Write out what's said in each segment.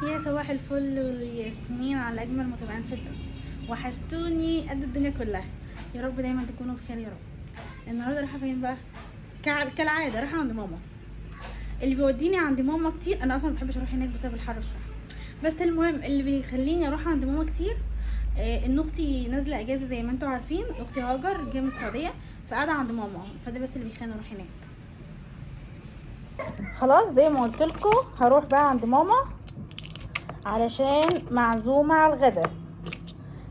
يا صباح الفل والياسمين على اجمل متابعين في الدنيا. وحشتوني قد الدنيا كلها. يا رب دايما تكونوا بخير يا رب. النهارده رايحه فين بقى؟ كالعاده رايحه عند ماما. اللي بيوديني عند ماما كتير، انا اصلا ما بحبش اروح هناك بسبب الحر بصراحه، بس المهم اللي بيخليني اروح عند ماما كتير ان اختي نازله اجازه زي ما انتم عارفين. اختي هاجر جايه من السعوديه فقاعده عند ماما، فده بس اللي بيخليني اروح هناك. خلاص زي ما قلت لكم هروح بقى عند ماما علشان معزومه على الغدا.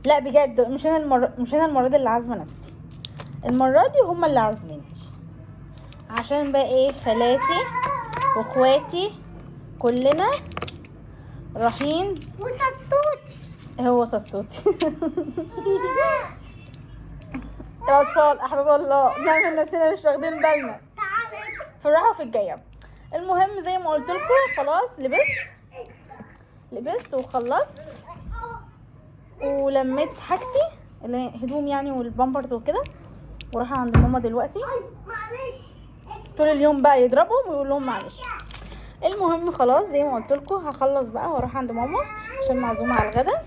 لا بجد مش انا المره دي اللي عازمه نفسي، المره دي هما اللي عازميني، عشان بقى ايه، خالاتي واخواتي كلنا رايحين. وصوت هو صوتي الاطفال احباب الله نعمل نفسنا مش واخدين بالنا في الراحه وفي الجايه. المهم زي ما قلت لكم خلاص لبست وخلصت ولميت حاجتي اللي هي هدوم يعني والبامبرز وكده، ورايحه عند ماما دلوقتي. طول اليوم بقى يضربهم ويقول لهم معلش. المهم خلاص زي ما قلت لكم هخلص بقى واروح عند ماما عشان معزومه على الغدا،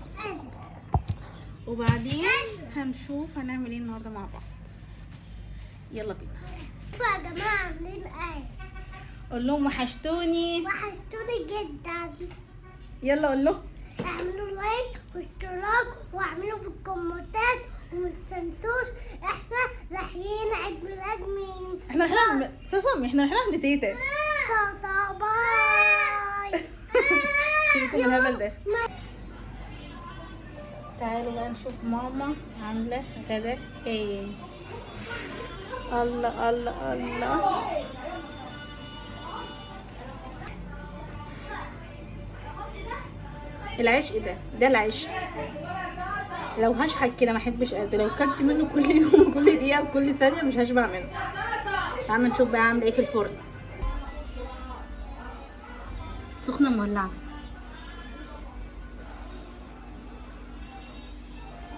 وبعدين هنشوف هنعمل ايه النهارده مع بعض. يلا بينا. يا جماعة عاملين ايه؟ قول لهم وحشتوني. وحشتوني جدا. يلا قول لهم اعملوا لايك واشتراك واعملوا في الكومنتات ومتنسوش احنا رايحين عيد ميلاد مين. احنا رايحين عند تيتا. صاصا باي. سيبكم من الهبل ده. تعالوا بقى نشوف ماما عامله غدا ايه. الله الله الله. العشق ده العشق. لو هشحت كده ما احبش قد لو كلت منه كل يوم كل دقيقه وكل ثانيه مش هشبع منه. تعالوا نشوف بقى عامله ايه في الفرن. سخنه مولعه.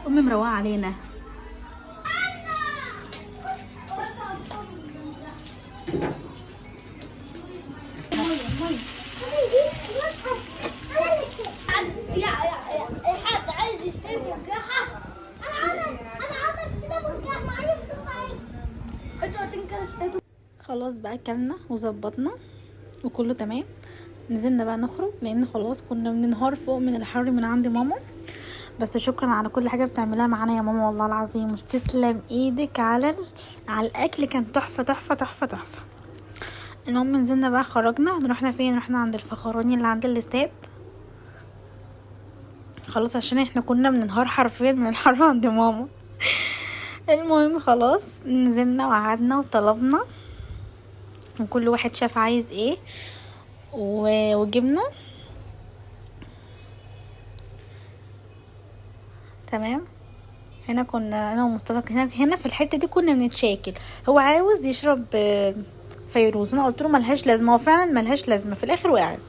امي مروقه علينا. حد عايز يشتري مرجحة؟ انا عاوز اشتري مرجحة، معايا فلوس عادي. انتوا هتنكروا. خلاص بقى اكلنا وظبطنا وكله تمام. نزلنا بقى نخرج لان خلاص كنا بننهار فوق من الحر من عند ماما. بس شكرا على كل حاجه بتعملها معانا يا ماما، والله العظيم مش تسلم ايدك على الاكل، كان تحفه تحفه تحفه تحفه. المهم نزلنا بقى خرجنا، رحنا فين؟ رحنا عند الفخراني اللي عند الاستاد. خلاص عشان احنا كنا بننهار حرفيا من الحر عند ماما. المهم خلاص نزلنا وقعدنا وطلبنا وكل واحد شاف عايز ايه وجبنا تمام. هنا كنا انا ومصطفى هنا في الحته دي كنا بنتشاكل. هو عاوز يشرب فيروز، انا قلت له ملهاش لازمه، هو فعلا ملهاش لازمه. في الاخر وقعت.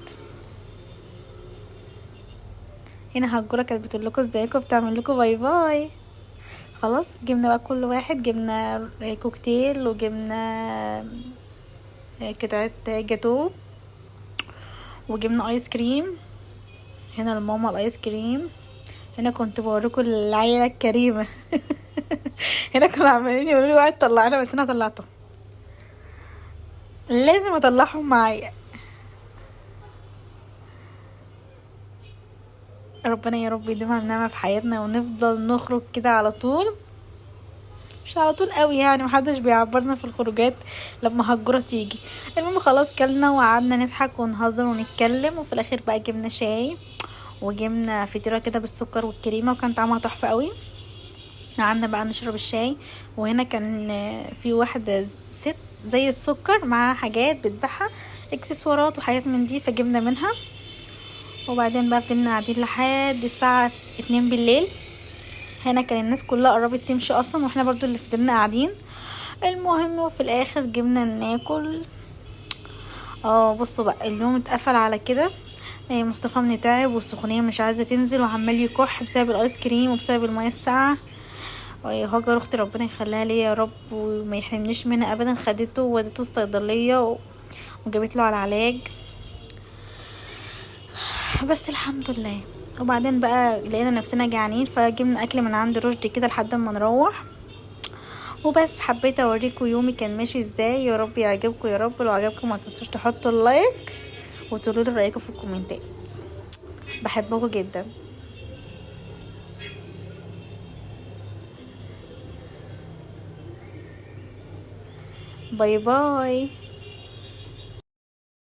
هنا هجوره كانت بتقول لكم ازيكم، بتعمل لكم باي باي. خلاص جبنا بقى كل واحد، جبنا كوكتيل وجبنا قطعه جاتو وجبنا ايس كريم. هنا لماما الايس كريم. هنا كنت بوريكم العيله الكريمه. هنا كانوا عمالين يقولوا لي وقعد طلعنا، بس انا طلعته، لازم اطلعهم معايا. ربنا يا رب يديمها النعمه في حياتنا ونفضل نخرج كده على طول، مش على طول قوي يعني، محدش بيعبرنا في الخروجات لما هجرة تيجي. المهم خلاص كلنا وقعدنا نضحك ونهزر ونتكلم، وفي الاخر بقى جبنا شاي وجبنا فطيره كده بالسكر والكريمه وكان طعمها تحفه قوي. قعدنا بقى نشرب الشاي. وهنا كان في واحده ست زي السكر مع حاجات بتبيعها اكسسوارات وحاجات من دي، فجبنا منها. وبعدين بقى فضلنا قاعدين لحد الساعه 2 بالليل. هنا كان الناس كلها قربت تمشي اصلا واحنا برضو اللي فضلنا قاعدين. المهم وفي الاخر جبنا ناكل. بصوا بقى اليوم اتقفل على كده. مصطفى من تعب والسخونيه مش عايزه تنزل وعمال يكح بسبب الايس كريم وبسبب الميه الساقعه. هاجر اختي ربنا يخليها لي يا رب وما يحرمنيش منها ابدا، خدته وودته الصيدليه وجابت له على العلاج. بس الحمد لله. وبعدين بقى لقينا نفسنا جعانين فجبنا اكل من عند رشدي كده لحد ما نروح. وبس حبيت اوريكم يومي كان ماشي ازاي. يا رب يعجبكم يا رب. لو عجبكم ما تنسوش تحطوا اللايك وتقولوا لي رايكم في الكومنتات. بحبكم جدا. باي باي.